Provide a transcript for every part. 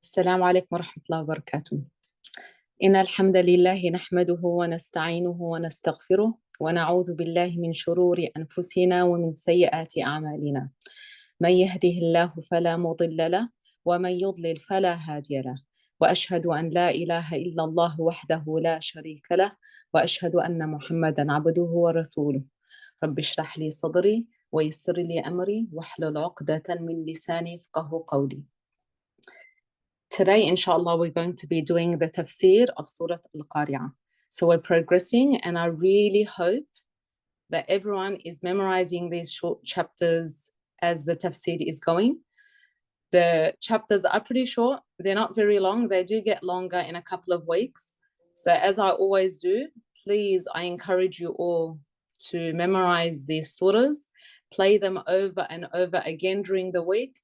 السلام عليكم ورحمة الله وبركاته. إن الحمد لله نحمده ونستعينه ونستغفره ونعوذ بالله من شرور أنفسنا ومن سيئات أعمالنا. من يهده الله فلا مضل له ومن يضلل فلا هادي له، وأشهد أن لا إله إلا الله وحده لا شريك له، وأشهد أن محمدا عبده ورسوله. رب اشرح لي صدري ويسر لي أمري واحلل عقدة من لساني يفقهوا قولي. Today, inshallah, we're going to be doing the Tafseer of Surah Al-Qari'ah. So we're progressing, and I really hope that everyone is memorizing these short chapters as the Tafseer is going. The chapters are pretty short. They're not very long. They do get longer in a couple of weeks. So as I always do, please, I encourage you all to memorize these surahs, play them over and over again during the week,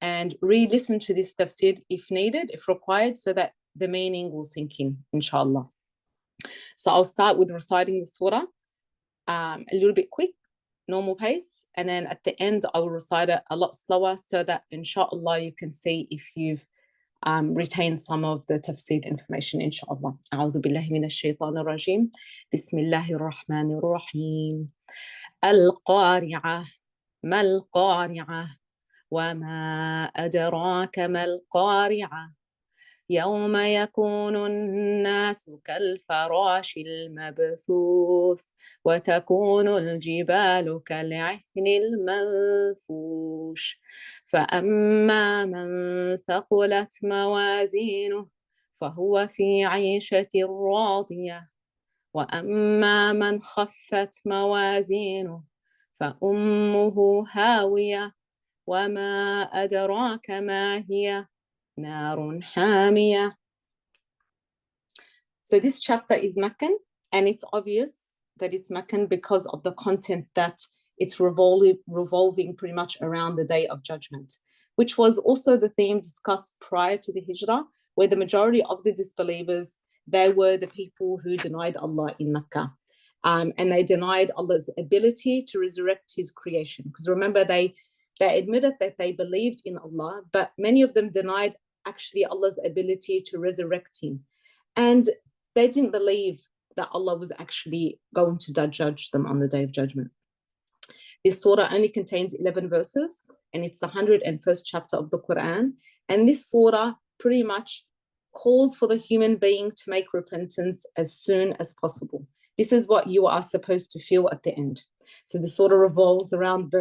and re-listen to this tafsir if needed, if required, so that the meaning will sink in, inshallah. So I'll start with reciting the surah a little bit quick, normal pace, and then at the end I will recite it a lot slower so that inshallah you can see if you've retained some of the tafsir information, inshallah. أعوذ بالله من الشيطان الرجيم. بسم الله الرحمن الرحيم. القارعة ما القارعة وما أدراك ما القارعة يوم يكون الناس كالفراش المبثوث وتكون الجبال كالعهن المنفوش فأما من ثقلت موازينه فهو في عيشة راضية وأما من خفت موازينه فأمه هاوية وما أدراك ما هي نار حامية. So this chapter is Meccan, and it's obvious that it's Meccan because of the content that it's revolving pretty much around the Day of Judgment, which was also the theme discussed prior to the Hijrah, where the majority of the disbelievers, they were the people who denied Allah in Mecca. And they denied Allah's ability to resurrect his creation. Because remember, they admitted that they believed in Allah, but many of them denied actually Allah's ability to resurrect him. And they didn't believe that Allah was actually going to judge them on the Day of Judgment. This surah only contains 11 verses, and it's the 101st chapter of the Quran. And this surah pretty much calls for the human being to make repentance as soon as possible. This is what you are supposed to feel at the end. So the surah revolves around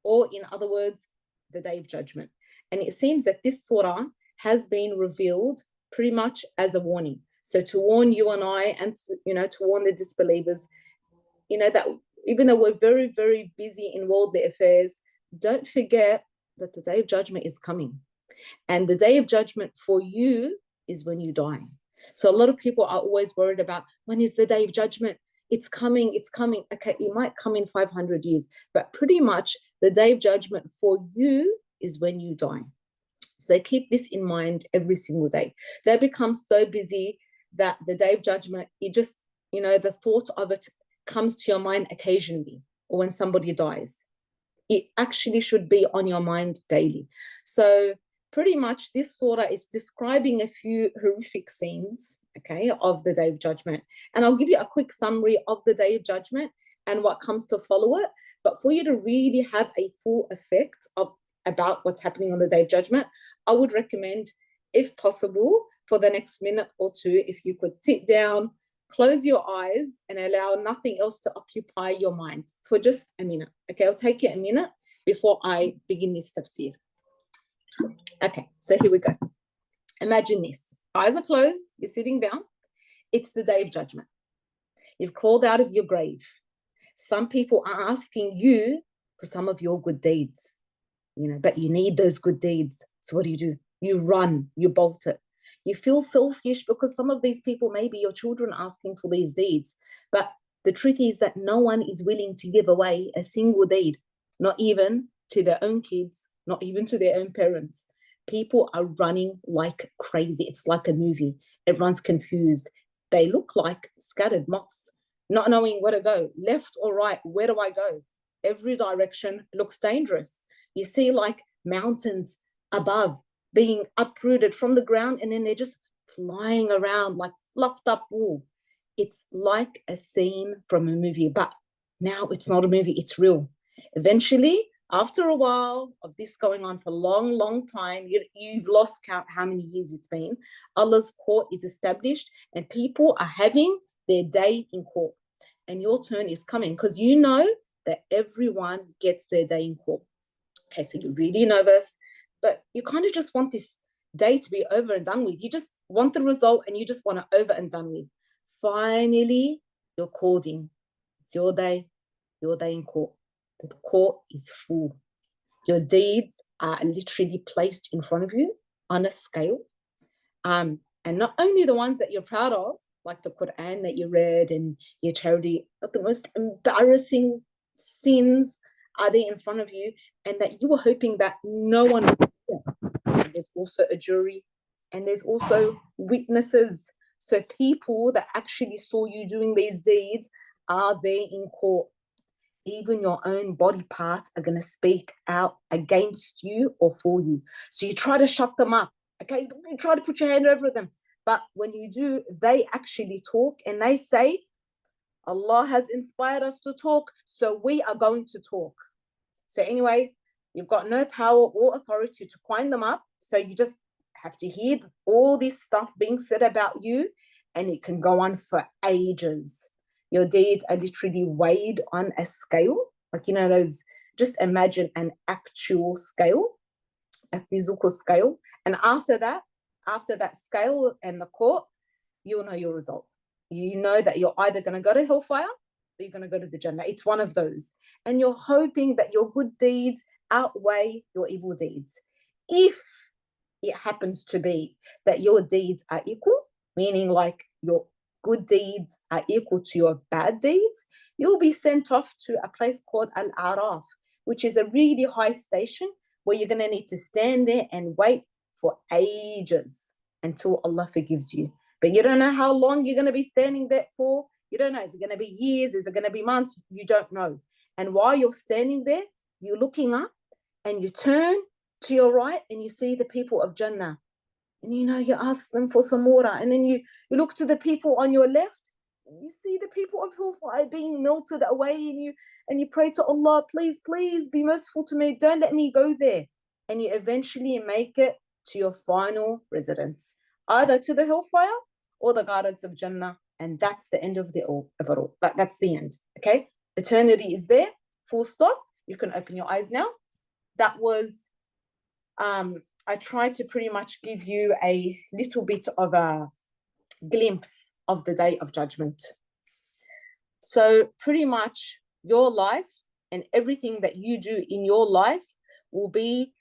or in other words, the Day of Judgment. And it seems that this surah has been revealed pretty much as a warning. So to warn you and I, and to warn the disbelievers, that even though we're very, very busy in worldly affairs, don't forget that the Day of Judgment is coming. And the Day of Judgment for you is when you die. So a lot of people are always worried about, when is the Day of Judgment? It's coming, it's coming. Okay, it might come in 500 years, but pretty much the Day of Judgment for you is when you die. So keep this in mind every single day. Don't become so busy that the Day of Judgment, you just, the thought of it comes to your mind occasionally, or when somebody dies. It actually should be on your mind daily. So pretty much this surah is describing a few horrific scenes, okay, of the Day of Judgment. And I'll give you a quick summary of the Day of Judgment and what comes to follow it. But for you to really have a full effect about what's happening on the Day of Judgment, I would recommend, if possible, for the next minute or two, if you could sit down, close your eyes, and allow nothing else to occupy your mind for just a minute. Okay, I'll take you a minute before I begin this tafsir. Okay, so here we go. Imagine this. Eyes are closed, you're sitting down. It's the Day of Judgment. You've crawled out of your grave. Some people are asking you for some of your good deeds, but you need those good deeds. So what do? You run, you bolt it. You feel selfish because some of these people may be your children asking for these deeds. But the truth is that no one is willing to give away a single deed, not even to their own kids, not even to their own parents. People are running like crazy. It's like a movie. Everyone's confused. They look like scattered moths, not knowing where to go, left or right. Where do I go? every direction looks dangerous. You see like mountains above being uprooted from the ground, and then they're just flying around like fluffed up wool. It's like a scene from a movie, but now it's not a movie, it's real. Eventually, after a while of this going on for a long, long time, you've lost count how many years it's been. Allah's court is established and people are having their day in court. And your turn is coming because you know that everyone gets their day in court. Okay, so you're really nervous, but you kind of just want this day to be over and done with. You just want the result and you just want it over and done with. Finally, you're called in. It's your day in court. The court is full. Your deeds are literally placed in front of you on a scale. And not only the ones that you're proud of, like the Quran that you read and your charity, but the most embarrassing sins are there in front of you, and that you were hoping that no one would hear. There's also a jury, and there's also witnesses. So people that actually saw you doing these deeds are there in court. Even your own body parts are going to speak out against you or for you. So you try to shut them up. Okay, you try to put your hand over them. But when you do, they actually talk and they say, Allah has inspired us to talk, so we are going to talk. So anyway, you've got no power or authority to wind them up. So you just have to hear all this stuff being said about you, and it can go on for ages. Your deeds are literally weighed on a scale. Like, you know, those, just imagine an actual scale, a physical scale. And after that scale and the court, you'll know your result. You know that you're either going to go to hellfire or you're going to go to the Jannah. It's one of those. And you're hoping that your good deeds outweigh your evil deeds. If it happens to be that your deeds are equal, meaning like your good deeds are equal to your bad deeds, you'll be sent off to a place called Al-Araf, which is a really high station where you're going to need to stand there and wait for ages until Allah forgives you. But you don't know how long you're going to be standing there for. You don't know. Is it going to be years? Is it going to be months? You don't know. And while you're standing there, you're looking up and you turn to your right and you see the people of Jannah. And you know, you ask them for some water. And then you look to the people on your left and you see the people of hellfire being melted away. And you pray to Allah, please, please be merciful to me. Don't let me go there. And you eventually make it to your final residence, either to the hellfire or the gardens of Jannah. And that's the end of it all. That's the end. Okay. Eternity is there. Full stop. You can open your eyes now. That was, I tried to pretty much give you a little bit of a glimpse of the Day of Judgment. So pretty much your life and everything that you do in your life will be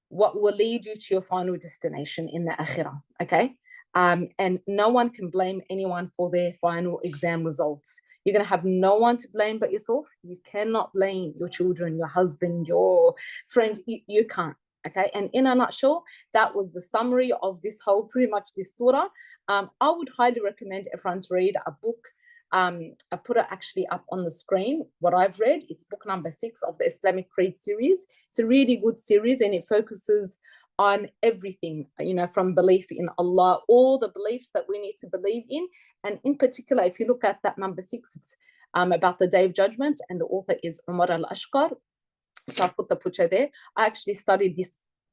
what will lead you to your final destination in the Akhirah, okay? And no one can blame anyone for their final exam results. You're going to have no one to blame but yourself. You cannot blame your children, your husband, your friend. You can't, okay? And in a nutshell, that was the summary of this whole, pretty much this surah. I would highly recommend everyone to read a book. I put it actually up on the screen, what I've read. It's book number 6 of the Islamic Creed series. It's a really good series and it focuses on everything, you know, from belief in Allah, all the beliefs that we need to believe in. And in particular, if you look at that number 6, it's about the Day of Judgment, and the author is Umar al-Ashqar. So I put the picture there. I actually studied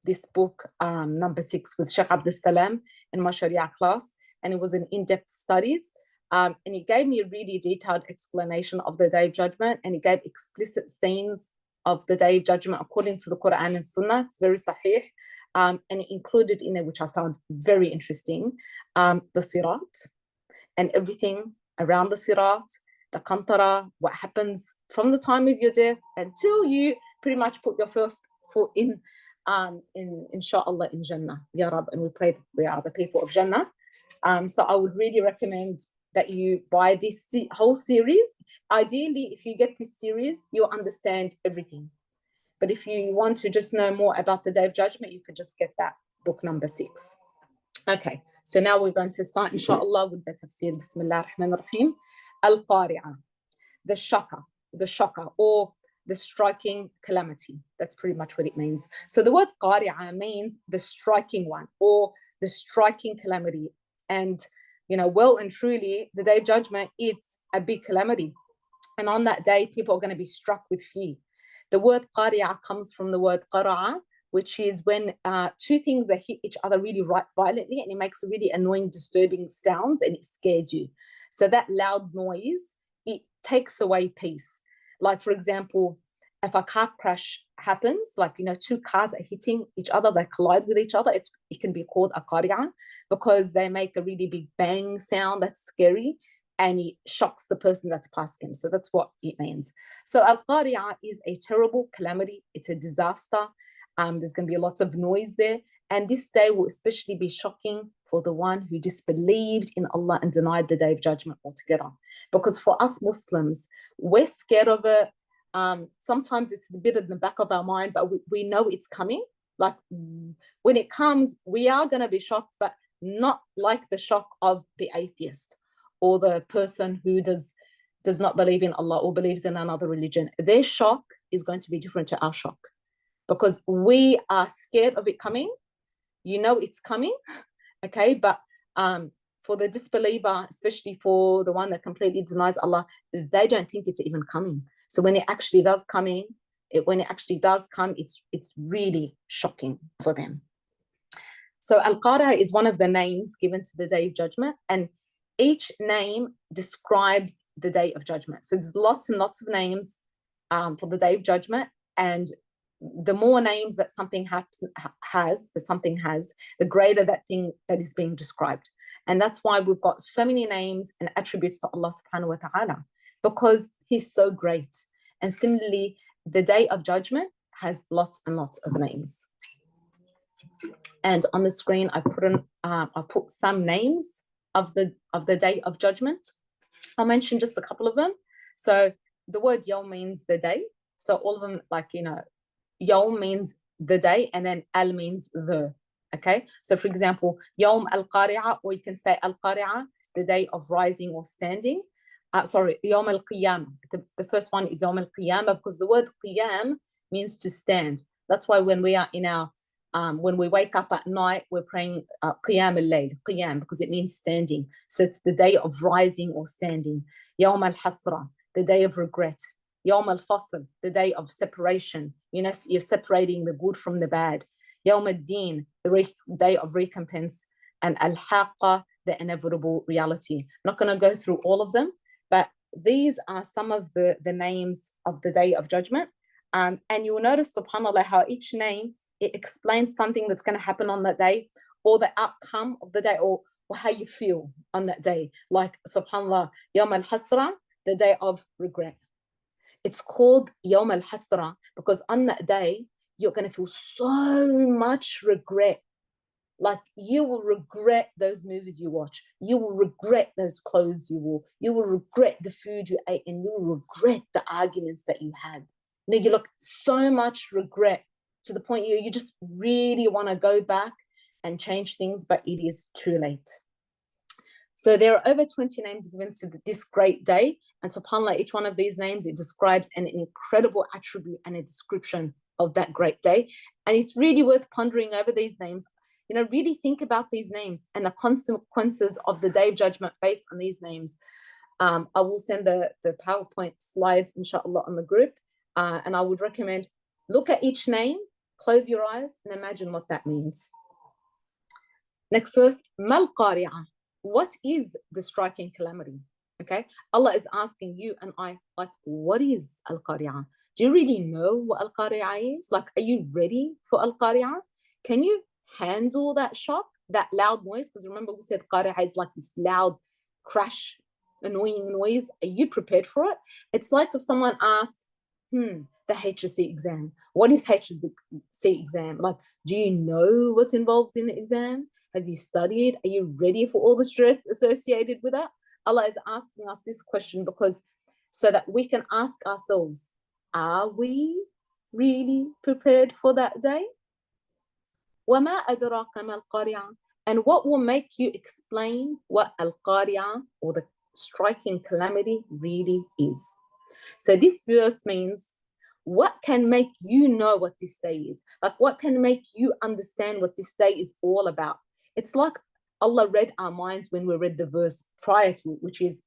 this book, number 6, with Sheikh Abdul Salam in my Sharia class, and it was an in-depth studies. And he gave me a really detailed explanation of the Day of Judgment, and he gave explicit scenes of the Day of Judgment according to the Quran and Sunnah. It's very sahih. And it included in it, which I found very interesting, the Sirat and everything around the Sirat, the Qantara, what happens from the time of your death until you pretty much put your first foot in inshallah, in Jannah, Ya Rab. And we pray that we are the people of Jannah. So I would really recommend that you buy this whole series. Ideally, if you get this series, you'll understand everything. But if you want to just know more about the Day of Judgment, you could just get that book number 6. Okay, so now we're going to start, inshallah, with the Tafseer. Bismillah ar-Rahman ar-Rahim. Al-Qari'ah, the shocker, or the striking calamity. That's pretty much what it means. So the word Qari'ah means the striking one or the striking calamity. And, well and truly, the day of judgment, it's a big calamity. And on that day, people are going to be struck with fear. The word Qari'ah comes from the word Qara'a, which is when two things that hit each other really violently, and it makes a really annoying, disturbing sounds, and it scares you. So that loud noise, it takes away peace. Like, for example, if a car crash happens, like, two cars are hitting each other, they collide with each other, it can be called a Qari'ah because they make a really big bang sound that's scary, and it shocks the person that's passing. So that's what it means. So Al-Qari'ah is a terrible calamity. It's a disaster. There's going to be lots of noise there. And this day will especially be shocking for the one who disbelieved in Allah and denied the day of judgment altogether. Because for us Muslims, we're scared of it. Sometimes it's a bit in the back of our mind, but we know it's coming. Like when it comes, we are going to be shocked, but not like the shock of the atheist or the person who does not believe in Allah or believes in another religion. Their shock is going to be different to our shock because we are scared of it coming. It's coming, okay? But for the disbeliever, especially for the one that completely denies Allah, they don't think it's even coming. So when it actually does come, it's really shocking for them. So Al-Qari'ah is one of the names given to the Day of Judgment, and each name describes the Day of Judgment. So there's lots and lots of names for the Day of Judgment, and the more names that something has, the greater that thing that is being described. And that's why we've got so many names and attributes to Allah subhanahu wa ta'ala, because He's so great. And similarly, the Day of Judgment has lots and lots of names. And on the screen, I put some names of the Day of Judgment. I'll mention just a couple of them. So the word Yawm means the day. So all of them, Yawm means the day, and then Al means the. Okay. So for example, Yawm al-Qari'ah, or you can say al-Qari'ah, the day of rising or standing. Yawm al-Qiyam. The first one is Yawm al-Qiyam because the word Qiyam means to stand. That's why when we are in our when we wake up at night, we're praying Qiyam al-Layl, Qiyam, because it means standing. So it's the day of rising or standing. Yawm al-Hasra, the day of regret. Yawm al-Fasl, the day of separation. You're separating the good from the bad. Yawm al-Din, the day of recompense. And al-Haqqa, the inevitable reality. I'm not going to go through all of them, but these are some of the names of the Day of Judgment. And you will notice, subhanAllah, how each name, it explains something that's going to happen on that day, or the outcome of the day, or how you feel on that day. Like, subhanAllah, Yawm al-Hasra, the day of regret. It's called Yawm al-Hasra because on that day, you're going to feel so much regret. Like, you will regret those movies you watch. You will regret those clothes you wore. You will regret the food you ate, and you will regret the arguments that you had. You look so much regret to the point you just really want to go back and change things, but it is too late. So there are over 20 names given to this great day, and subhanAllah, each one of these names, it describes an incredible attribute and a description of that great day. And it's really worth pondering over these names. Really think about these names and the consequences of the Day of Judgment based on these names. I will send the PowerPoint slides, inshallah, on the group. And I would recommend, look at each name, close your eyes, and imagine what that means. Next verse, Mal Qari'ah. What is the striking calamity? Okay, Allah is asking you and I, what is Al-Qari'ah? Do you really know what Al-Qari'ah is? Are you ready for Al-Qari'ah? Can you handle that shock, that loud noise? Because remember, we said Qari'ah is like this loud crash, annoying noise. Are you prepared for it? It's like if someone asked, the HSC exam. What is HSC exam? Do you know what's involved in the exam? Have you studied? Are you ready for all the stress associated with that? Allah is asking us this question so that we can ask ourselves, are we really prepared for that day? وَمَا أَدْرَاكَ مَا الْقَارِعَةُ. And what will make you explain what Al-Qari'ah, or the striking calamity, really is? So this verse means, what can make you know what this day is? Like, what can make you understand what this day is all about? It's like Allah read our minds when we read the verse prior to it, which is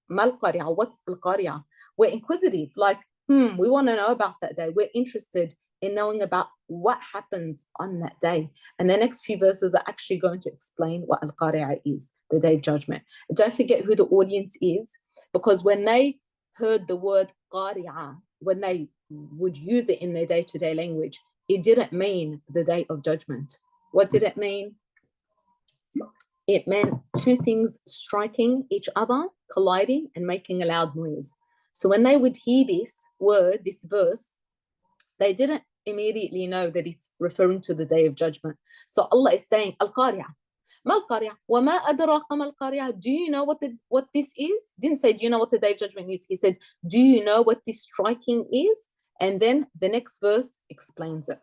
Mal Qari'ah, what's Al Qari'ah? We're inquisitive, like, we want to know about that day. We're interested in knowing about what happens on that day. And the next few verses are actually going to explain what Al Qari'ah is, the day of judgment. And don't forget who the audience is, because when they heard the word Qari'ah, when they would use it in their day-to-day language, it didn't mean the day of judgment. What did it mean? It meant two things striking each other, colliding, and making a loud noise. So when they would hear this word, this verse, they didn't immediately know that it's referring to the day of judgment. So Allah is saying, Al-Qari'ah. Mal Qari'ah. Wa ma adraka mal Qari'ah. Do you know what this is? Didn't say, do you know what the day of judgment is? He said, do you know what this striking is? And then the next verse explains it.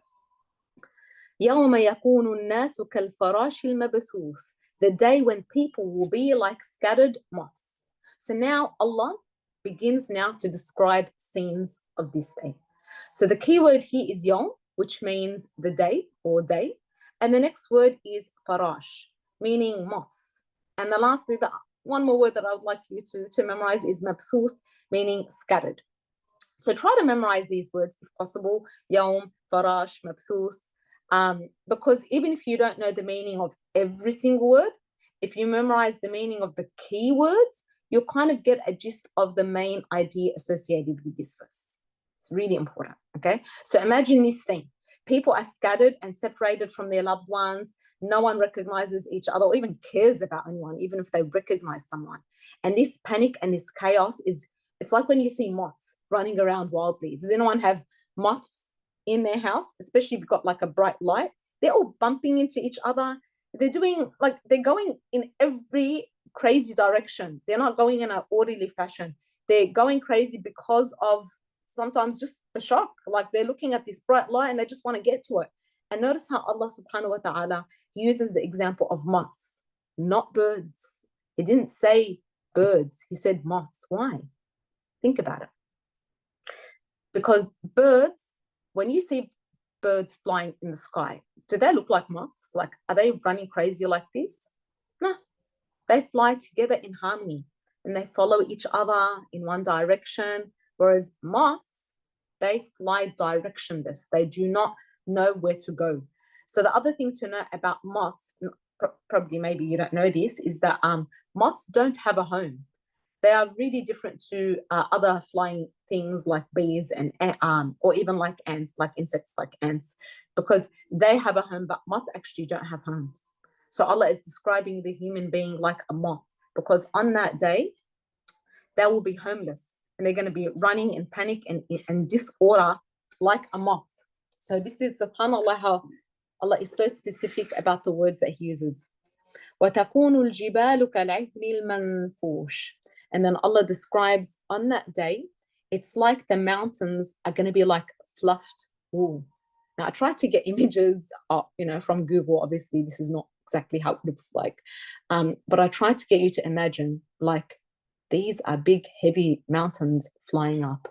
يَوْمَ يَكُونُ النَّاسُ كَالْفَرَاشِ الْمَبْثُوثِ. The day when people will be like scattered moths. So now Allah begins now to describe scenes of this day. So the key word here is yawm, which means the day or day. And the next word is farash, meaning moths. And the lastly, the one more word that I would like you to memorize is mabthuth, meaning scattered. So try to memorize these words if possible, yawm, farash, mabthuth, because even if you don't know the meaning of every single word, if you memorize the meaning of the key words, you'll kind of get a gist of the main idea associated with this verse. It's really important, okay? So imagine this scene. People are scattered and separated from their loved ones. No one recognizes each other or even cares about anyone, even if they recognize someone. And this panic and this chaos it's like when you see moths running around wildly. Does anyone have moths in their house, especially if you've got like a bright light? They're all bumping into each other. They're going in every crazy direction. They're not going in an orderly fashion. They're going crazy because of sometimes just the shock. Like they're looking at this bright light and they just want to get to it. And notice how Allah subhanahu wa ta'ala uses the example of moths, not birds. He didn't say birds. He said moths. Why? Think about it. Because birds, when you see birds flying in the sky, do they look like moths? Like, are they running crazy like this? No. They fly together in harmony and they follow each other in one direction. Whereas moths, they fly directionless. They do not know where to go. So the other thing to know about moths, probably maybe you don't know this, is that moths don't have a home. They are really different to other flying things like bees and or even like ants, like insects like ants, because they have a home, but moths actually don't have homes. So Allah is describing the human being like a moth, because on that day, they will be homeless and they're going to be running in panic and disorder like a moth. So this is, subhanAllah, how Allah is so specific about the words that He uses. وَتَكُونُ الْجِبَالُ كَالْعِهْنِ الْمَنْفُوشِ. And then Allah describes on that day, it's like the mountains are going to be like fluffed wool. Now, I tried to get images, from Google. Obviously, this is not exactly how it looks like. But I tried to get you to imagine, like, these are big, heavy mountains flying up.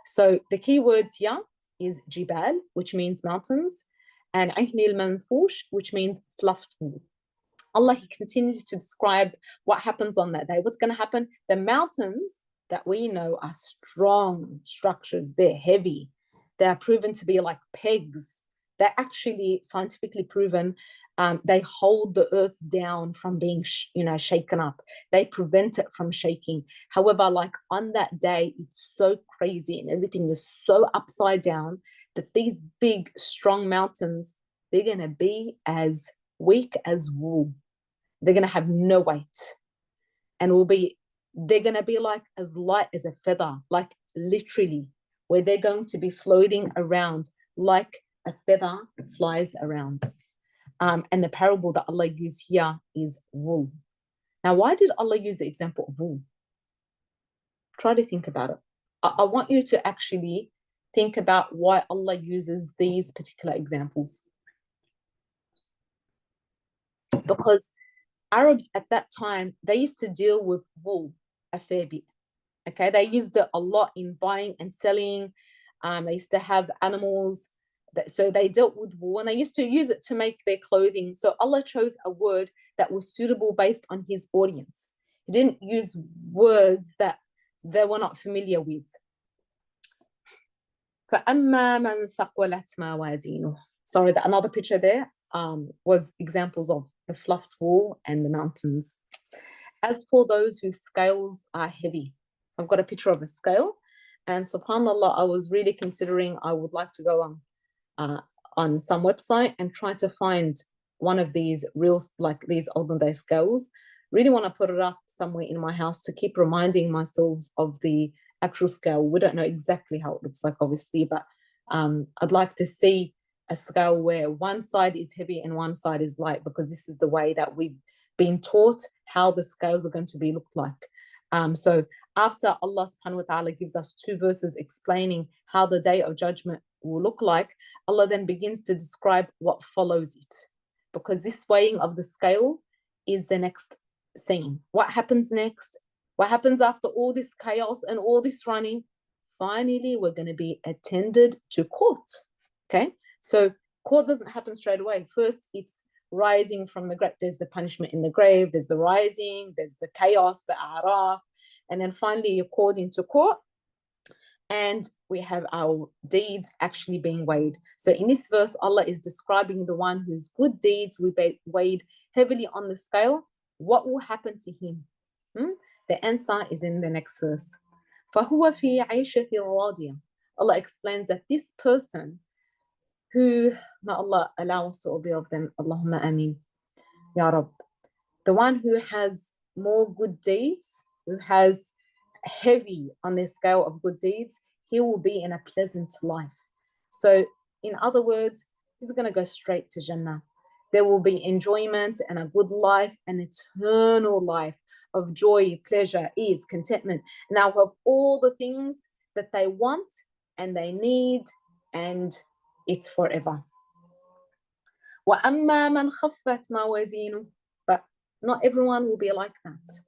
So the key words here is jibal, which means mountains, and ahnil manfush, which means fluffed wool. Allah, He continues to describe what happens on that day. What's going to happen? The mountains that we know are strong structures. They're heavy. They are proven to be like pegs. They're actually scientifically proven. They hold the earth down from being, shaken up. They prevent it from shaking. However, like on that day, it's so crazy and everything is so upside down that these big, strong mountains, they're going to be as weak as wool. They're going to have no weight, and they're going to be like as light as a feather, like literally, where they're going to be floating around like a feather flies around. And the parable that Allah used here is wool. Now, why did Allah use the example of wool? Try to think about it. I want you to actually think about why Allah uses these particular examples. Because Arabs at that time, they used to deal with wool a fair bit. Okay, they used it a lot in buying and selling. They used to have animals. So they dealt with wool and they used to use it to make their clothing. So Allah chose a word that was suitable based on his audience. He didn't use words that they were not familiar with. فَأَمَّا مَنْ ثَقُلَتْ مَوَازِينُهُ. Sorry, another picture there was examples of the fluffed wool and the mountains. As for those whose scales are heavy, I've got a picture of a scale, and subhanAllah, I was really considering I would like to go on some website and try to find one of these real, like these olden day scales. Really want to put it up somewhere in my house to keep reminding myself of the actual scale. We don't know exactly how it looks like, obviously, but I'd like to see a scale where one side is heavy and one side is light, because this is the way that we've been taught how the scales are going to be looked like. So after Allah subhanahu wa ta'ala gives us 2 verses explaining how the day of judgment will look like, Allah then begins to describe what follows it, because this weighing of the scale is the next scene. What happens next? What happens after all this chaos and all this running? Finally, we're going to be attended to court. Okay, so court doesn't happen straight away. First, it's rising from the grave. There's the punishment in the grave, there's the rising, there's the chaos, the araf, and then finally you're called into court, and we have our deeds actually being weighed. So in this verse, Allah is describing the one whose good deeds will be weighed heavily on the scale. What will happen to him? The answer is in the next verse. فَهُوَ فِي عَيْشَةٍ رَاضِيَةٍ. Allah explains that this person who, may Allah allow us to all be of them, Allahumma ameen, Ya Rab, the one who has more good deeds, who has heavy on the scale of good deeds, he will be in a pleasant life. So in other words, he's going to go straight to Jannah. There will be enjoyment and a good life, an eternal life of joy, pleasure, ease, contentment. Now have all the things that they want and they need, and it's forever. وَأَمَّا مَنْ خَفَّتْ مَوَازِينُهُ. But not everyone will be like that.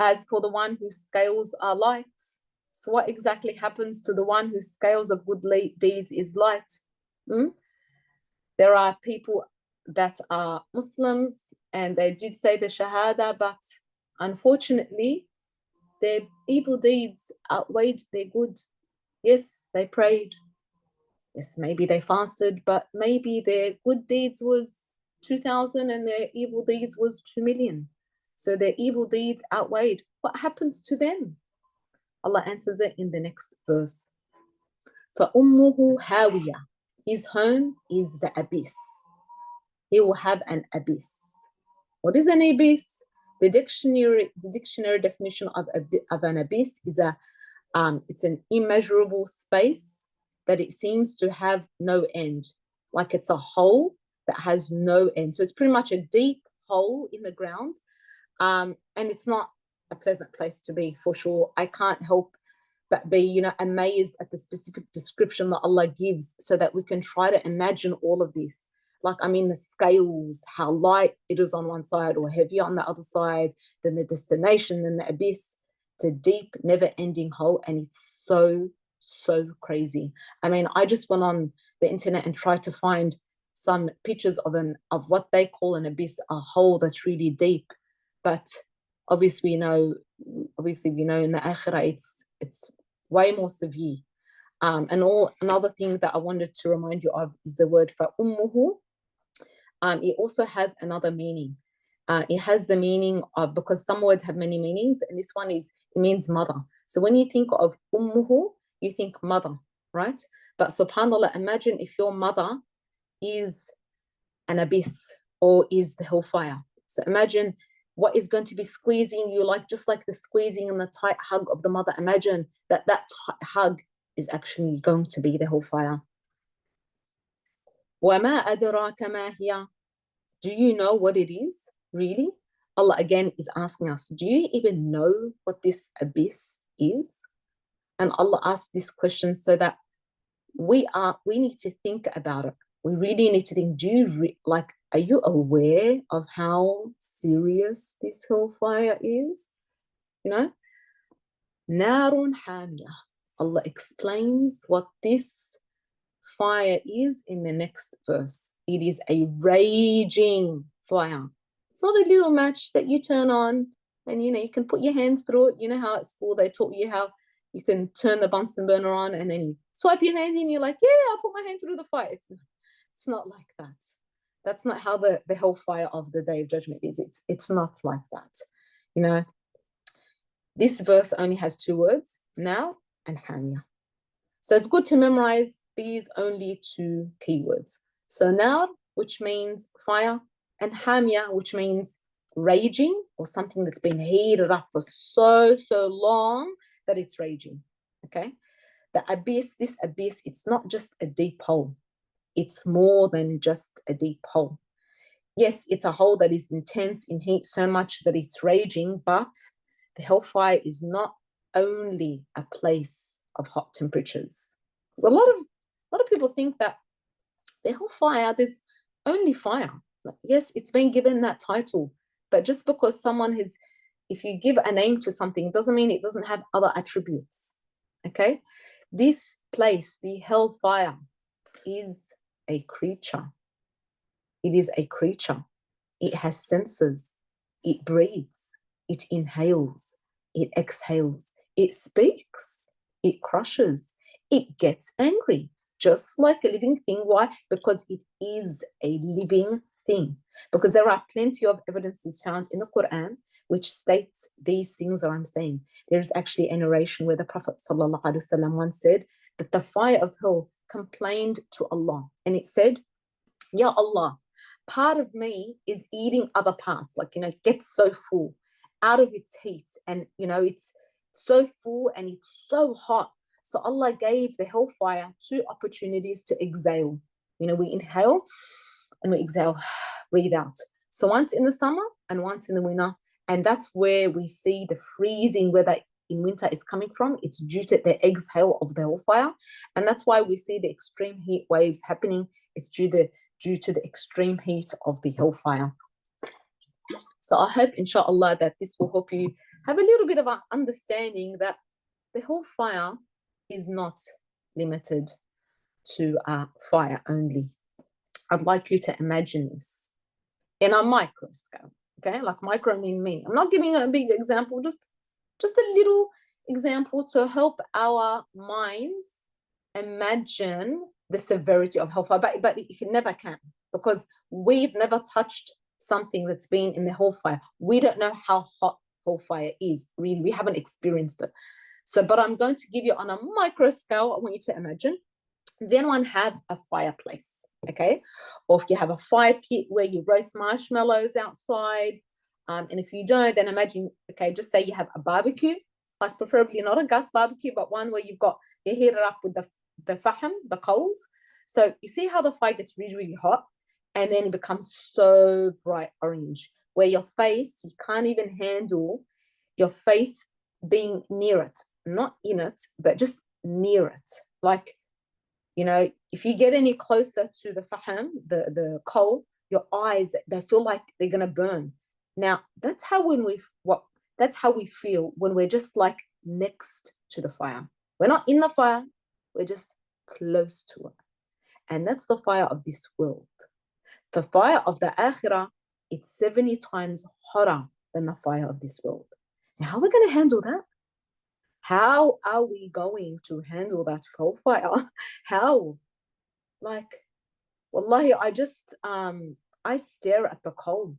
As for the one whose scales are light, so what exactly happens to the one whose scales of good deeds is light? There are people that are Muslims and they did say the Shahada, but unfortunately their evil deeds outweighed their good. Yes, they prayed. Yes, maybe they fasted, but maybe their good deeds was 2,000 and their evil deeds was 2 million. So their evil deeds outweighed. What happens to them? Allah answers it in the next verse. فَأُمُّهُ هَاوِيَةٌ. His home is the abyss. He will have an abyss. What is an abyss? The dictionary definition of an abyss is it's an immeasurable space that it seems to have no end. Like it's a hole that has no end. So it's pretty much a deep hole in the ground. And it's not a pleasant place to be, for sure. I can't help but be, amazed at the specific description that Allah gives, so that we can try to imagine all of this. Like, the scales, how light it is on one side or heavy on the other side, then the destination, then the abyss, it's a deep, never-ending hole, and it's so, so crazy. I just went on the internet and tried to find some pictures of what they call an abyss, a hole that's really deep. But obviously we know in the akhirah it's way more severe. Another thing that I wanted to remind you of is the word for ummuhu. It also has another meaning. It has the meaning of, because some words have many meanings, and this one it means mother. So when you think of ummuhu, you think mother, right? But subhanallah, imagine if your mother is an abyss or is the hellfire. So imagine what is going to be squeezing you, just like the squeezing and the tight hug of the mother. Imagine that tight hug is actually going to be the hellfire. وَمَا أَدْرَاكَ مَا هِيَ. Do you know what it is, really? Allah again is asking us, do you even know what this abyss is? And Allah asks this question so that we need to think about it. We really need to think, are you aware of how serious this hellfire is? Narun hamiyah. Allah explains what this fire is in the next verse. It is a raging fire. It's not a little match that you turn on and, you can put your hands through it. You know how at school they taught you how you can turn the Bunsen burner on and then you swipe your hand in and you're like, yeah, I'll put my hand through the fire. It's not like that. That's not how the hellfire of the Day of Judgment is. It's not like that. This verse only has 2 words, now and hamia. So it's good to memorize these only 2 keywords. So now, which means fire, and hamia, which means raging or something that's been heated up for so long that it's raging. Okay? The abyss, this abyss, it's not just a deep hole. It's more than just a deep hole. Yes, it's a hole that is intense in heat so much that it's raging, but the hellfire is not only a place of hot temperatures. A lot of people think that the hellfire, there's only fire. Yes, it's been given that title, but just because someone has, if you give a name to something, doesn't mean it doesn't have other attributes. Okay? This place, the hellfire, is a creature. It is a creature. It has senses. It breathes. It inhales. It exhales. It speaks. It crushes. It gets angry, just like a living thing. Why? Because it is a living thing. Because there are plenty of evidences found in the Quran which states these things that I'm saying. There's actually a narration where the Prophet ﷺ once said that the fire of hell complained to Allah. And it said, Ya Allah, part of me is eating other parts, like, gets so full out of its heat. And, it's so full and it's so hot. So Allah gave the hellfire 2 opportunities to exhale. We inhale and we exhale, breathe out. So once in the summer and once in the winter. And that's where we see the freezing weather in winter is coming from. It's due to the exhale of the hellfire. And that's why we see the extreme heat waves happening. It's due to the extreme heat of the hellfire. So I hope, inshallah, that this will help you have a little bit of an understanding that the hellfire is not limited to fire only. I'd like you to imagine this in a micro scale, okay? Like micro mean me. I'm not giving a big example, just a little example to help our minds imagine the severity of hellfire, but you never can, because we've never touched something that's been in the hellfire. We don't know how hot hellfire is, really. We haven't experienced it. So, but I'm going to give you on a micro scale. I want you to imagine, does anyone have a fireplace, okay? Or if you have a fire pit where you roast marshmallows outside, and if you don't, then imagine, okay, just say you have a barbecue, like preferably not a gas barbecue, but one where you heat it up with the fahm, the coals. So you see how the fire gets really, really hot, and then it becomes so bright orange, where your face, you can't even handle your face being near it, not in it, but just near it. Like, if you get any closer to the fahm, the coal, your eyes, they feel like they're gonna burn. Now, that's how we feel when we're just like next to the fire. We're not in the fire, we're just close to it. And that's the fire of this world. The fire of the akhirah, it's 70 times hotter than the fire of this world. Now, how are we going to handle that? How are we going to handle that hellfire? How? Like, wallahi, I stare at the coal,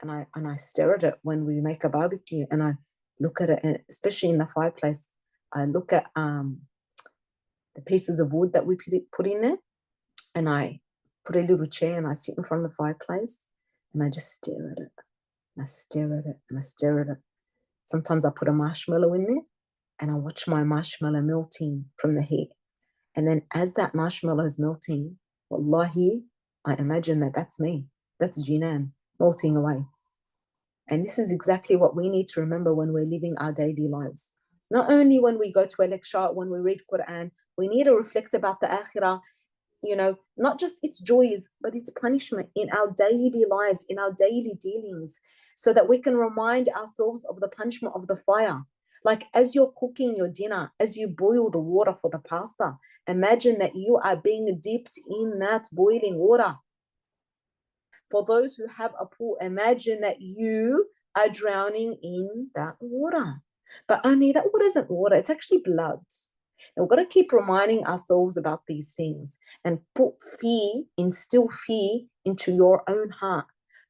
and I stare at it when we make a barbecue, and I look at it, and especially in the fireplace, I look at the pieces of wood that we put in there, and I put a little chair and I sit in front of the fireplace and I just stare at it. And I stare at it and I stare at it. Sometimes I put a marshmallow in there and I watch my marshmallow melting from the heat. And then as that marshmallow is melting, wallahi, I imagine that that's me. That's Jinan melting away. And this is exactly what we need to remember when we're living our daily lives. Not only when we go to a lecture, when we read Quran, we need to reflect about the akhirah, not just its joys, but its punishment in our daily lives, in our daily dealings, so that we can remind ourselves of the punishment of the fire. Like as you're cooking your dinner, as you boil the water for the pasta, imagine that you are being dipped in that boiling water. For those who have a pool, imagine that you are drowning in that water. But only that water isn't water, it's actually blood. And we've got to keep reminding ourselves about these things and put fear, instill fear into your own heart,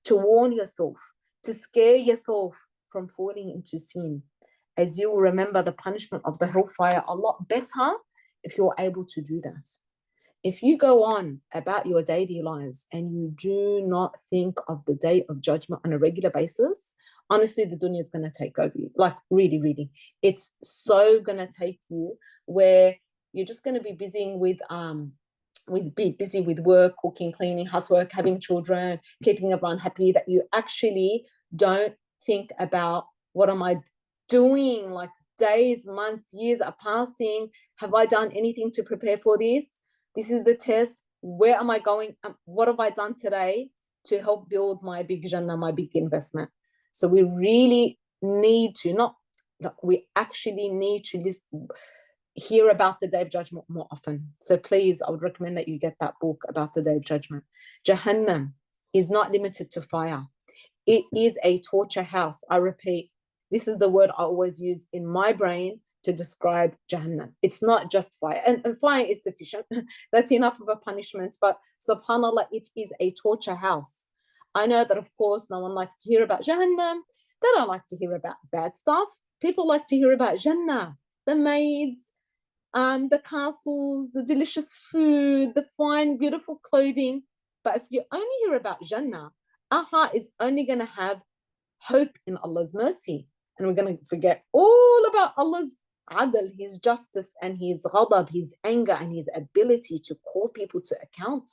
to warn yourself, to scare yourself from falling into sin, as you will remember the punishment of the hellfire a lot better if you're able to do that. If you go on about your daily lives and you do not think of the day of judgment on a regular basis, honestly, the dunya is going to take over you. Like really, really. It's so going to take you where you're just going to be busy with work, cooking, cleaning, housework, having children, keeping everyone happy, that you actually don't think about what am I doing? Like days, months, years are passing. Have I done anything to prepare for this? This is the test. Where am I going? What have I done today to help build my big Jannah, my big investment? So we really need to we actually need to hear about the Day of Judgment more often. So please, I would recommend that you get that book about the Day of Judgment. Jahannam is not limited to fire. It is a torture house. I repeat, this is the word I always use in my brain to describe Jahannam. It's not just fire. And fire is sufficient. That's enough of a punishment. But subhanAllah, it is a torture house. I know that, of course, no one likes to hear about Jahannam. They don't like to hear about bad stuff. People like to hear about Jannah, the maids, the castles, the delicious food, the fine, beautiful clothing. But if you only hear about Jannah, our heart is only going to have hope in Allah's mercy. And we're going to forget all about Allah's adl, his justice and his ghadab, his anger and his ability to call people to account.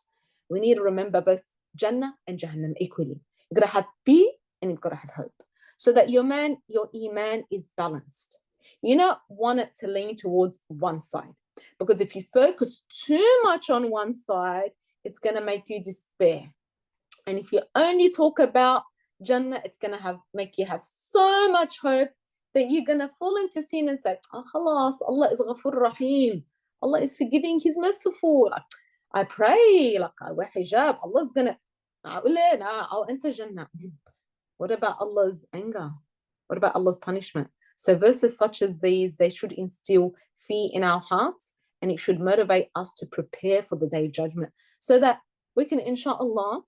We need to remember both Jannah and Jahannam equally. You've got to have fear and you've got to have hope, so that your iman is balanced. You don't want it to lean towards one side, because if you focus too much on one side, it's going to make you despair. And if you only talk about Jannah, it's going to make you have so much hope that you're going to fall into sin and say, oh, khalas, Allah is Ghafur Rahim. Allah is forgiving, He's merciful. Like, I pray, like I wear hijab, Allah's going to, I'll enter Jannah. What about Allah's anger? What about Allah's punishment? So verses such as these, they should instill fear in our hearts, and it should motivate us to prepare for the Day of Judgment, so that we can, inshallah,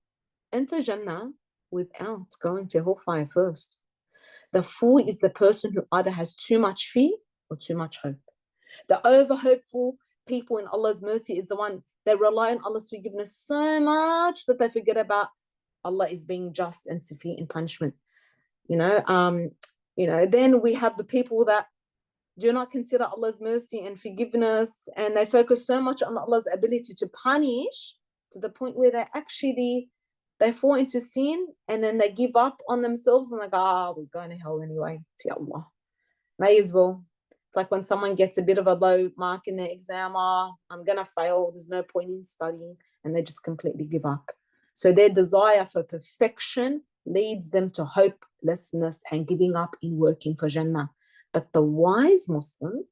enter Jannah without going to hellfire first. The fool is the person who either has too much fear or too much hope. The over-hopeful people in Allah's mercy is the one, they rely on Allah's forgiveness so much that they forget about Allah is being just and severe in punishment. Then we have the people that do not consider Allah's mercy and forgiveness, and they focus so much on Allah's ability to punish to the point where they fall into sin, and then they give up on themselves and they go, we're going to hell anyway. Ya Allah. May as well. It's like when someone gets a bit of a low mark in their exam, I'm going to fail, there's no point in studying, and they just completely give up. So their desire for perfection leads them to hopelessness and giving up in working for Jannah. But the wise Muslim,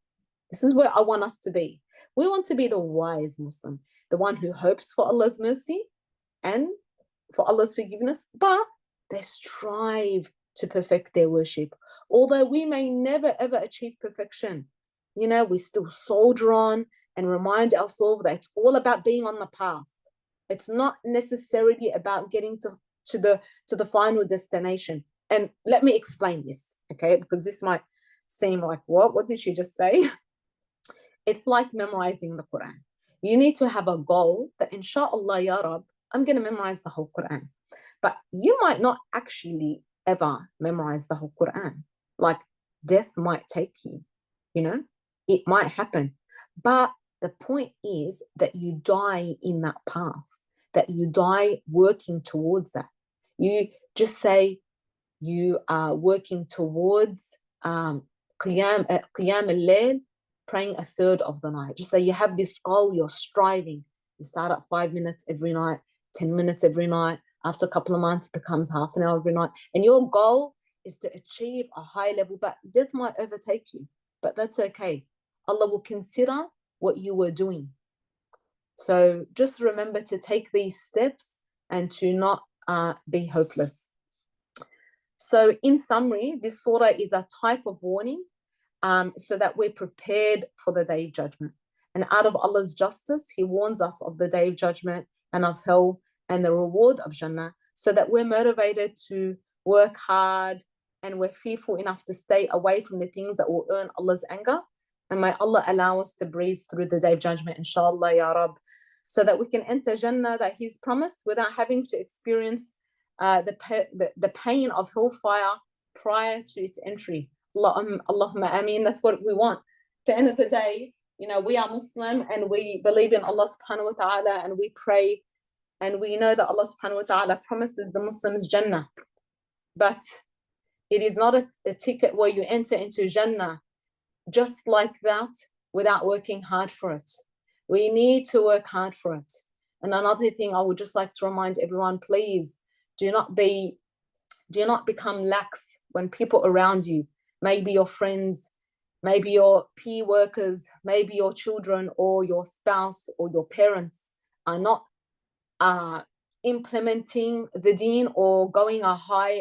this is where I want us to be. We want to be the wise Muslim, the one who hopes for Allah's mercy and for Allah's forgiveness, but they strive to perfect their worship. Although we may never ever achieve perfection, we still soldier on and remind ourselves that it's all about being on the path. It's not necessarily about getting to the final destination. And let me explain this, okay? Because this might seem like, what did she just say? It's like memorizing the Quran. You need to have a goal that, inshallah, ya Rab, I'm going to memorize the whole Quran. But you might not actually ever memorize the whole Quran. Like, death might take you, it might happen. But the point is that you die in that path, that you die working towards that. You just say you are working towards qiyam al-layl, praying a third of the night. Just say you have this goal, you're striving. You start at 5 minutes every night, 10 minutes every night. After a couple of months, it becomes half an hour every night. And your goal is to achieve a high level, but death might overtake you, but that's okay. Allah will consider what you were doing. So just remember to take these steps and to not be hopeless. So in summary, this surah is a type of warning so that we're prepared for the day of judgment. And out of Allah's justice, He warns us of the day of judgment and of hell and the reward of Jannah, so that we're motivated to work hard and we're fearful enough to stay away from the things that will earn Allah's anger. And may Allah allow us to breeze through the day of judgment, inshallah, ya Rab, so that we can enter Jannah that He's promised without having to experience the pain of hellfire prior to its entry. Allahumma ameen. That's what we want. At the end of the day, you know, we are Muslim and we believe in Allah subhanahu wa ta'ala and we pray and we know that Allah subhanahu wa ta'ala promises the Muslims Jannah. But it is not a ticket where you enter into Jannah just like that without working hard for it. We need to work hard for it. And another thing I would just like to remind everyone, please do not become lax when people around you, maybe your friends, maybe your peer workers, maybe your children or your spouse or your parents are not implementing the deen or going the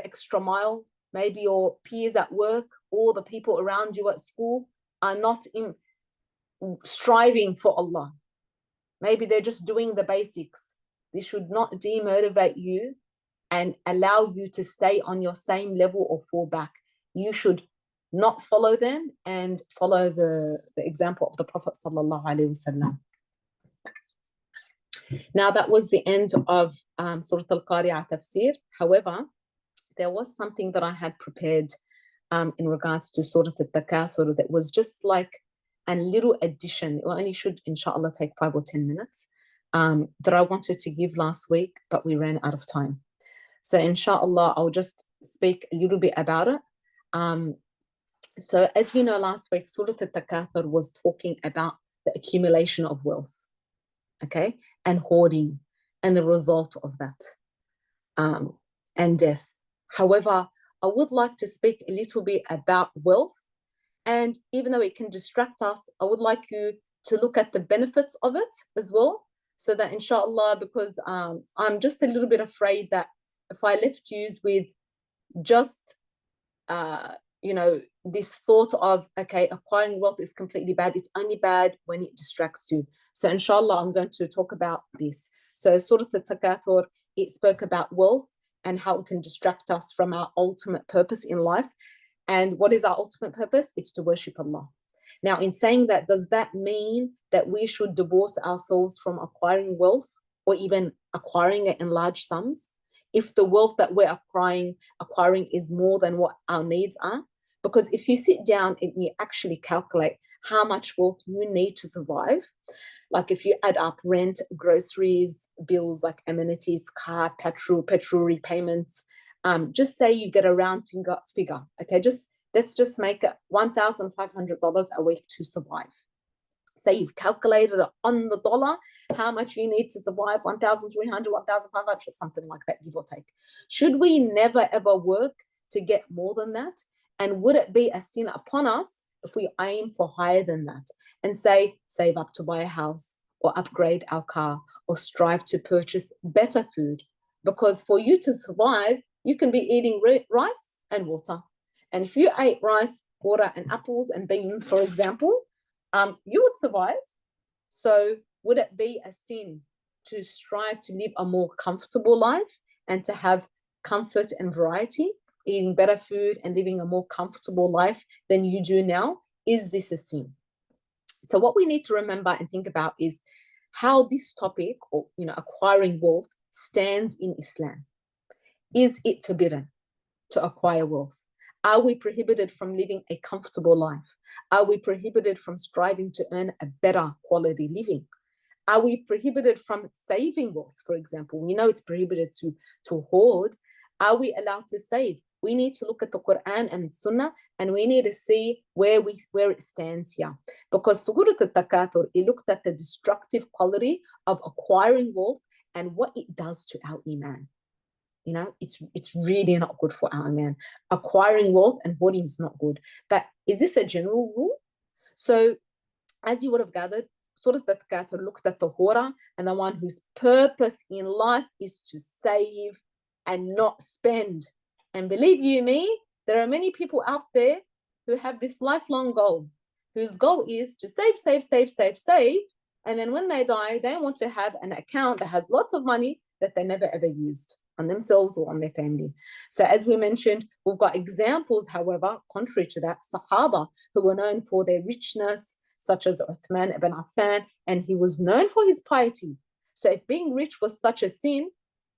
extra mile. Maybe your peers at work or the people around you at school are not striving for Allah. Maybe they're just doing the basics. This should not demotivate you and allow you to stay on your same level or fall back. You should not follow them and follow the example of the Prophet sallallahu alaihi wasallam. Now that was the end of Surah Al-Qari'ah Tafseer. However, there was something that I had prepared in regards to Surah Al-Takathur that was just like a little addition. It only should, inshallah, take 5 or 10 minutes that I wanted to give last week, but we ran out of time. So inshallah, I'll just speak a little bit about it. So as you know, last week, Surah Al-Takathur was talking about the accumulation of wealth, okay, and hoarding and the result of that, and death. However, I would like to speak a little bit about wealth. And even though it can distract us, I would like you to look at the benefits of it as well. So that inshallah, because I'm just a little bit afraid that if I left you with just, this thought of, okay, acquiring wealth is completely bad. It's only bad when it distracts you. So inshallah, I'm going to talk about this. So Surah Al-Takathur, it spoke about wealth and how it can distract us from our ultimate purpose in life. And what is our ultimate purpose? It's to worship Allah. Now, in saying that, does that mean that we should divorce ourselves from acquiring wealth or even acquiring it in large sums? If the wealth that we're acquiring is more than what our needs are? Because if you sit down and you actually calculate how much wealth you need to survive, like if you add up rent, groceries, bills like amenities, car, petrol repayments, just say you get a round figure, okay? Let's just make it $1,500 a week to survive. Say you've calculated it on the dollar, how much you need to survive, 1,300, 1,500, something like that, give or take. Should we never ever work to get more than that? And would it be a sin upon us if we aim for higher than that and say, save up to buy a house or upgrade our car or strive to purchase better food? Because for you to survive, you can be eating rice and water. And if you ate rice, water, and apples and beans, for example, you would survive. So would it be a sin to strive to live a more comfortable life and to have comfort and variety, eating better food and living a more comfortable life than you do now? Is this a sin? So what we need to remember and think about is how this topic, or acquiring wealth, stands in Islam. Is it forbidden to acquire wealth? Are we prohibited from living a comfortable life? Are we prohibited from striving to earn a better quality living? Are we prohibited from saving wealth, for example? We know it's prohibited to hoard. Are we allowed to save? We need to look at the Quran and Sunnah, and we need to see where it stands here. Because Surah Al-Takathur, it looked at the destructive quality of acquiring wealth and what it does to our iman. it's really not good for our man. Acquiring wealth and hoarding is not good. But is this a general rule? So as you would have gathered, Surah Al-Kafir looks at the hoarder and the one whose purpose in life is to save and not spend. And believe you me, there are many people out there who have this lifelong goal, whose goal is to save, save, save, save, save. And then when they die, they want to have an account that has lots of money that they never ever used on themselves or on their family. So as we mentioned, we've got examples, however, contrary to that, Sahaba, who were known for their richness, such as Uthman ibn Affan, and he was known for his piety. So if being rich was such a sin,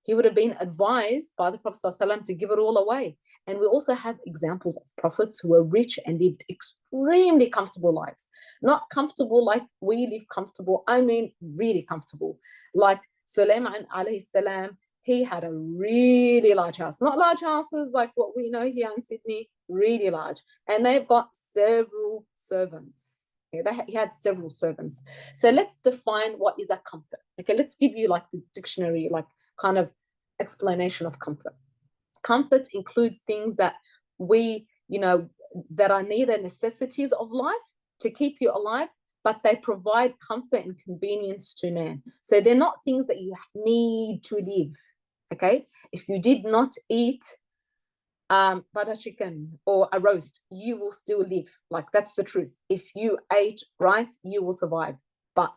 he would have been advised by the Prophet ﷺ to give it all away. And we also have examples of prophets who were rich and lived extremely comfortable lives. Not comfortable like we live comfortable, I mean really comfortable. Like Sulaiman alayhi salam, he had a really large house. Not large houses like what we know here in Sydney, really large. And they've got several servants. He had several servants. So let's define what is a comfort. Okay, let's give you like the dictionary, like kind of explanation of comfort. Comfort includes things that that are neither necessities of life to keep you alive, but they provide comfort and convenience to man. So they're not things that you need to live. Okay, if you did not eat butter chicken or a roast, you will still live. Like, that's the truth. If you ate rice, you will survive. But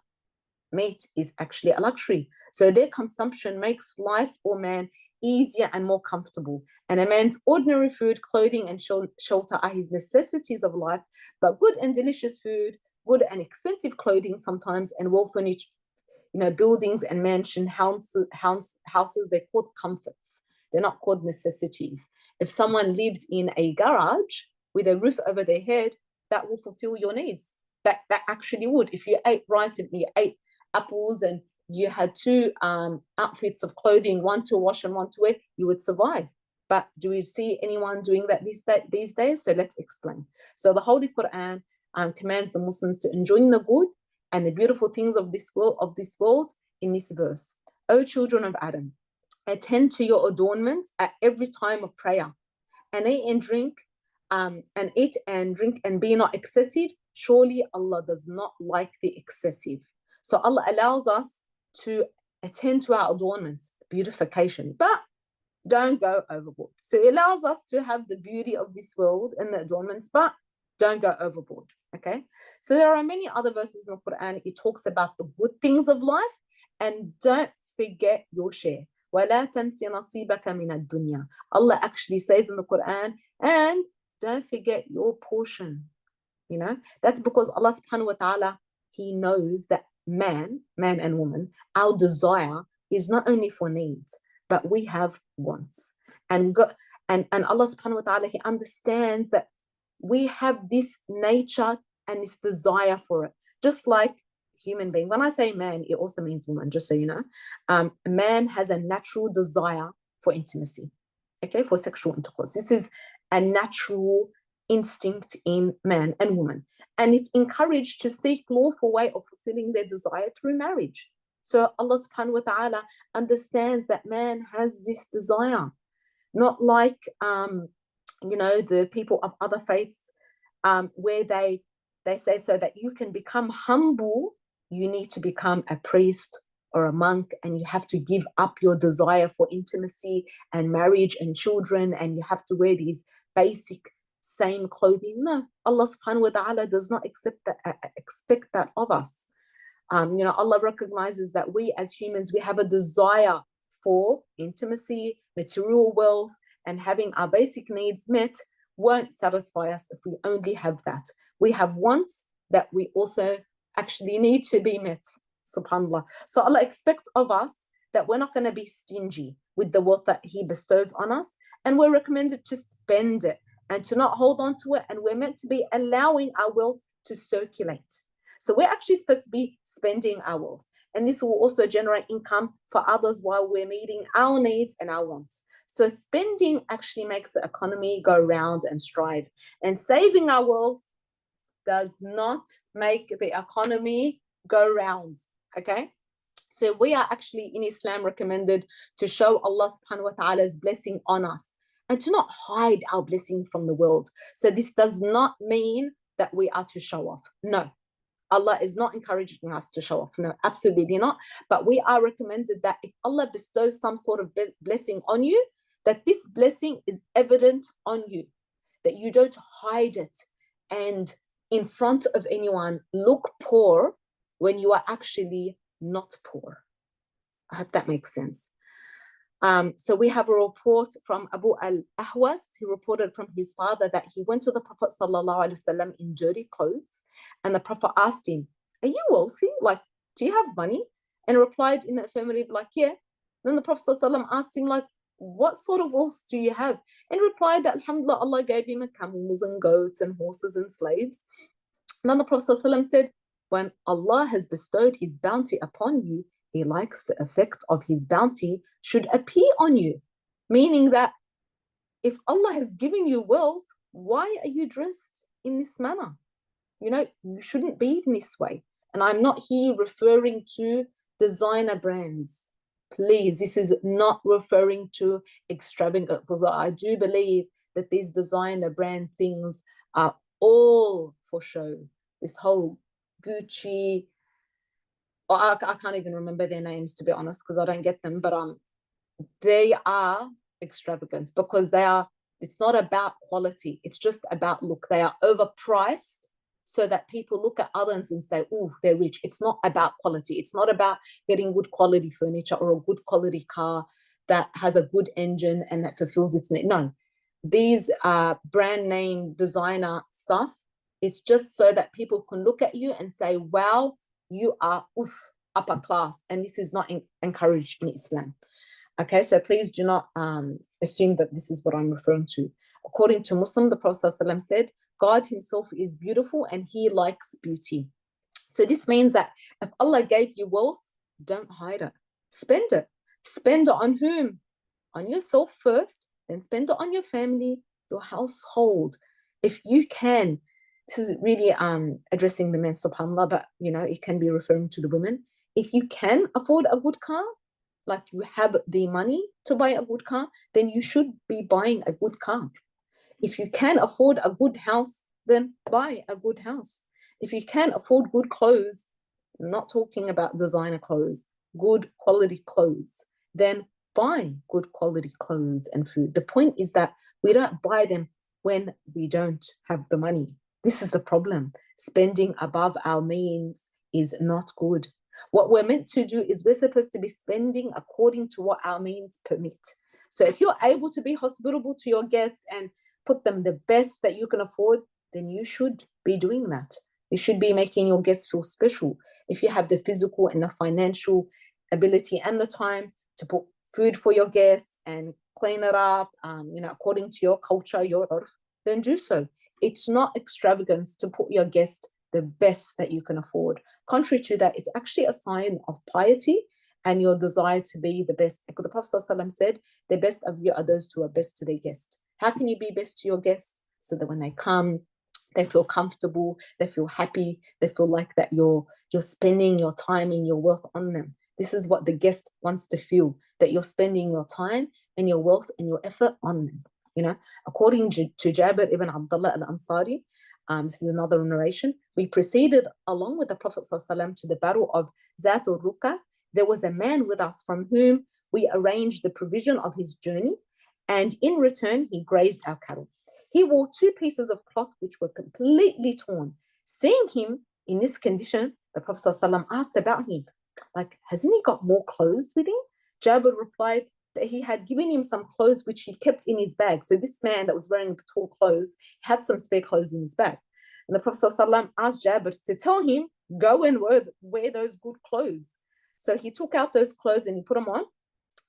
meat is actually a luxury. So their consumption makes life for man easier and more comfortable. And a man's ordinary food, clothing, and shelter are his necessities of life. But good and delicious food, good and expensive clothing sometimes, and well-furnished buildings and mansion houses, they're called comforts. They're not called necessities. If someone lived in a garage with a roof over their head, that will fulfill your needs. That actually would. If you ate rice, if you ate apples, and you had two outfits of clothing, one to wash and one to wear, you would survive. But do we see anyone doing that these days? So let's explain. So the Holy Quran commands the Muslims to enjoy the good and the beautiful things of this world in this verse. O children of Adam, attend to your adornments at every time of prayer, and eat and drink and be not excessive. Surely Allah does not like the excessive. So Allah allows us to attend to our adornments, beautification, but don't go overboard. So He allows us to have the beauty of this world and the adornments, but don't go overboard. Okay, so there are many other verses in the Quran. It talks about the good things of life, and don't forget your share. وَلَا تَنْسِ نَصِيبَكَ مِنَ الدُّنْيَا. Allah actually says in the Quran, and don't forget your portion. That's because Allah subhanahu wa ta'ala, He knows that man and woman, our desire is not only for needs, but we have wants. And Allah subhanahu wa ta'ala, He understands that we have this nature and this desire for it. Just like human being. When I say man, it also means woman, just so you know. Man has a natural desire for intimacy, okay, for sexual intercourse. This is a natural instinct in man and woman. And it's encouraged to seek lawful way of fulfilling their desire through marriage. So Allah subhanahu wa ta'ala understands that man has this desire. Not like, the people of other faiths where they say so that you can become humble, you need to become a priest or a monk, and you have to give up your desire for intimacy and marriage and children, and you have to wear these basic same clothing. No, Allah subhanahu wa ta'ala does not expect that of us. Allah recognizes that we as humans, we have a desire for intimacy, material wealth, and having our basic needs met won't satisfy us if we only have that. We have wants that we also actually need to be met, subhanAllah. So Allah expects of us that we're not going to be stingy with the wealth that He bestows on us, and we're recommended to spend it and to not hold on to it, and we're meant to be allowing our wealth to circulate. So we're actually supposed to be spending our wealth, and this will also generate income for others while we're meeting our needs and our wants. So spending actually makes the economy go round and strive, and saving our wealth does not make the economy go round. Okay, So we are actually in Islam recommended to show Allah subhanahu wa ta'ala's blessing on us and to not hide our blessing from the world. So this does not mean that we are to show off. No, Allah is not encouraging us to show off. No, absolutely not. But we are recommended that if Allah bestows some sort of blessing on you, that this blessing is evident on you, that you don't hide it and in front of anyone look poor when you are actually not poor. I hope that makes sense. So we have a report from Abu al-Ahwas, who reported from his father that he went to the Prophet ﷺ in dirty clothes, and the Prophet asked him, "Are you wealthy? Like, do you have money?" And replied in the affirmative, like, "Yeah." Then the Prophet ﷺ asked him, like, "What sort of wealth do you have?" And replied that, "Alhamdulillah, Allah gave him camels and goats and horses and slaves." And then the Prophet ﷺ said, "When Allah has bestowed his bounty upon you, he likes the effect of his bounty should appear on you." Meaning that if Allah has given you wealth, why are you dressed in this manner? You shouldn't be in this way. And I'm not here referring to designer brands. Please, this is not referring to extravagant, because I do believe that these designer brand things are all for show. This whole Gucci, I can't even remember their names, to be honest, because I don't get them, but they are extravagant because it's not about quality, it's just about look. They are overpriced so that people look at others and say, "Oh, they're rich." It's not about quality. It's not about getting good quality furniture or a good quality car that has a good engine and that fulfills its need. No, these brand name designer stuff, it's just so that people can look at you and say, "Wow, you are upper class," and this is not encouraged in Islam. Okay, so please do not assume that this is what I'm referring to. According to Muslim, the Prophet ﷺ said, "God himself is beautiful and he likes beauty." So this means that if Allah gave you wealth, don't hide it. Spend it. Spend it on whom? On yourself first, then spend it on your family, your household. If you can, this is really addressing the men, subhanAllah, but it can be referring to the women. If you can afford a good car, like you have the money to buy a good car, then you should be buying a good car. If you can afford a good house, then buy a good house. If you can afford good clothes, I'm not talking about designer clothes, good quality clothes, then buy good quality clothes and food. The point is that we don't buy them when we don't have the money. This is the problem. Spending above our means is not good. What we're meant to do is we're supposed to be spending according to what our means permit. So if you're able to be hospitable to your guests and put them the best that you can afford, then you should be doing that. You should be making your guests feel special. If you have the physical and the financial ability and the time to put food for your guests and clean it up, according to your culture, your urf, then do so. It's not extravagance to put your guest the best that you can afford. Contrary to that, it's actually a sign of piety and your desire to be the best. Because the Prophet ﷺ said, "The best of you are those who are best to their guest." How can you be best to your guest? So that when they come, they feel comfortable, they feel happy, they feel like that you're spending your time and your wealth on them. This is what the guest wants to feel, that you're spending your time and your wealth and your effort on them. According to Jabir ibn Abdullah al-Ansari, this is another narration, we proceeded along with the Prophet ﷺ to the battle of Zatul Ruqa. There was a man with us from whom we arranged the provision of his journey, and in return, he grazed our cattle. He wore 2 pieces of cloth which were completely torn. Seeing him in this condition, the Prophet ﷺ asked about him, like, "Hasn't he got more clothes with him?" Jabir replied that he had given him some clothes which he kept in his bag. So this man that was wearing the tall clothes had some spare clothes in his bag. And the Prophet ﷺ asked Jabir to tell him, "Go and wear those good clothes." So he took out those clothes and he put them on.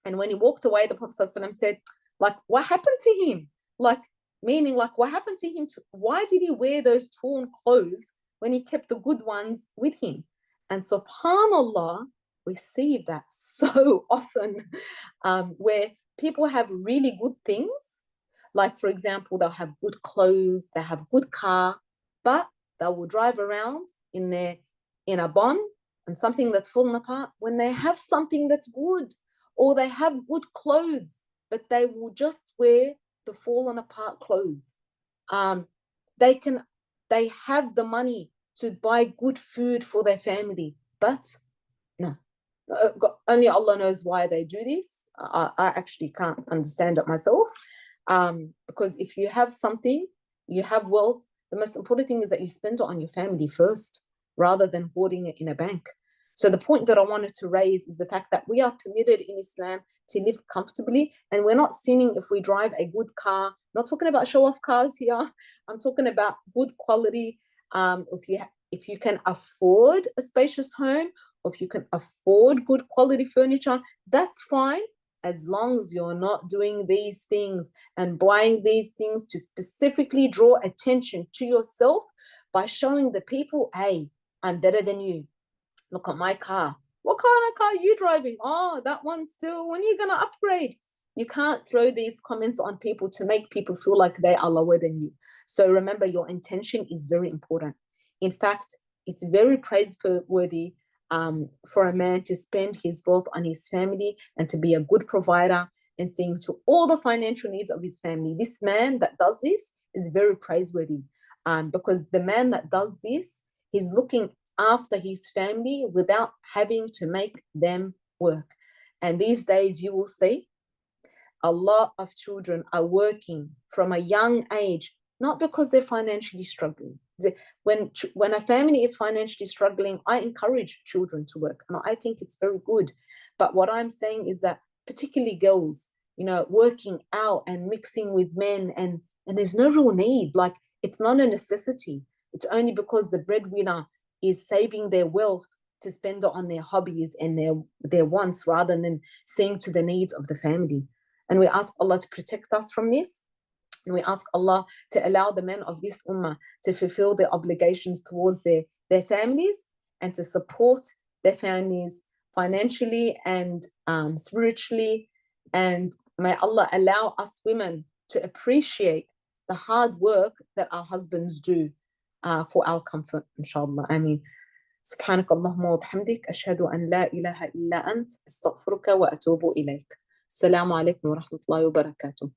And when he walked away, the Prophet ﷺ said, like, "What happened to him?" Like, meaning, like, what happened to him? Why did he wear those torn clothes when he kept the good ones with him? And subhanAllah, we see that so often where people have really good things. Like, for example, they'll have good clothes, they have good car, but they will drive around in a bon and something that's fallen apart, when they have something that's good, or they have good clothes, but they will just wear the fallen apart clothes. They have the money to buy good food for their family, but no. Only Allah knows why they do this. I actually can't understand it myself. Because if you have something, you have wealth, the most important thing is that you spend it on your family first, rather than hoarding it in a bank. So the point that I wanted to raise is the fact that we are permitted in Islam to live comfortably, and we're not sinning if we drive a good car. I'm not talking about show-off cars here. I'm talking about good quality. If you can afford a spacious home, or if you can afford good quality furniture, that's fine, as long as you're not doing these things and buying these things to specifically draw attention to yourself by showing the people, hey, I'm better than you. Look at my car. What kind of car are you driving? Oh, that one still. When are you going to upgrade? You can't throw these comments on people to make people feel like they are lower than you. So remember, your intention is very important. In fact, it's very praiseworthy for a man to spend his wealth on his family and to be a good provider and seeing to all the financial needs of his family. This man that does this is very praiseworthy, because the man that does this, he's looking after his family without having to make them work. And these days you will see a lot of children are working from a young age, not because they're financially struggling. When a family is financially struggling, I encourage children to work, and I think it's very good. But what I'm saying is that particularly girls, working out and mixing with men, and there's no real need. Like, it's not a necessity. It's only because the breadwinner is saving their wealth to spend it on their hobbies and their wants, rather than seeing to the needs of the family. And we ask Allah to protect us from this. And we ask Allah to allow the men of this ummah to fulfill their obligations towards their families, and to support their families financially and spiritually. And may Allah allow us women to appreciate the hard work that our husbands do for our comfort, inshallah. Ameen. سبحانك اللهم وبحمدك أشهد أن لا إله إلا أنت أستغفرك وأتوب إليك. السلام عليكم ورحمة الله وبركاته.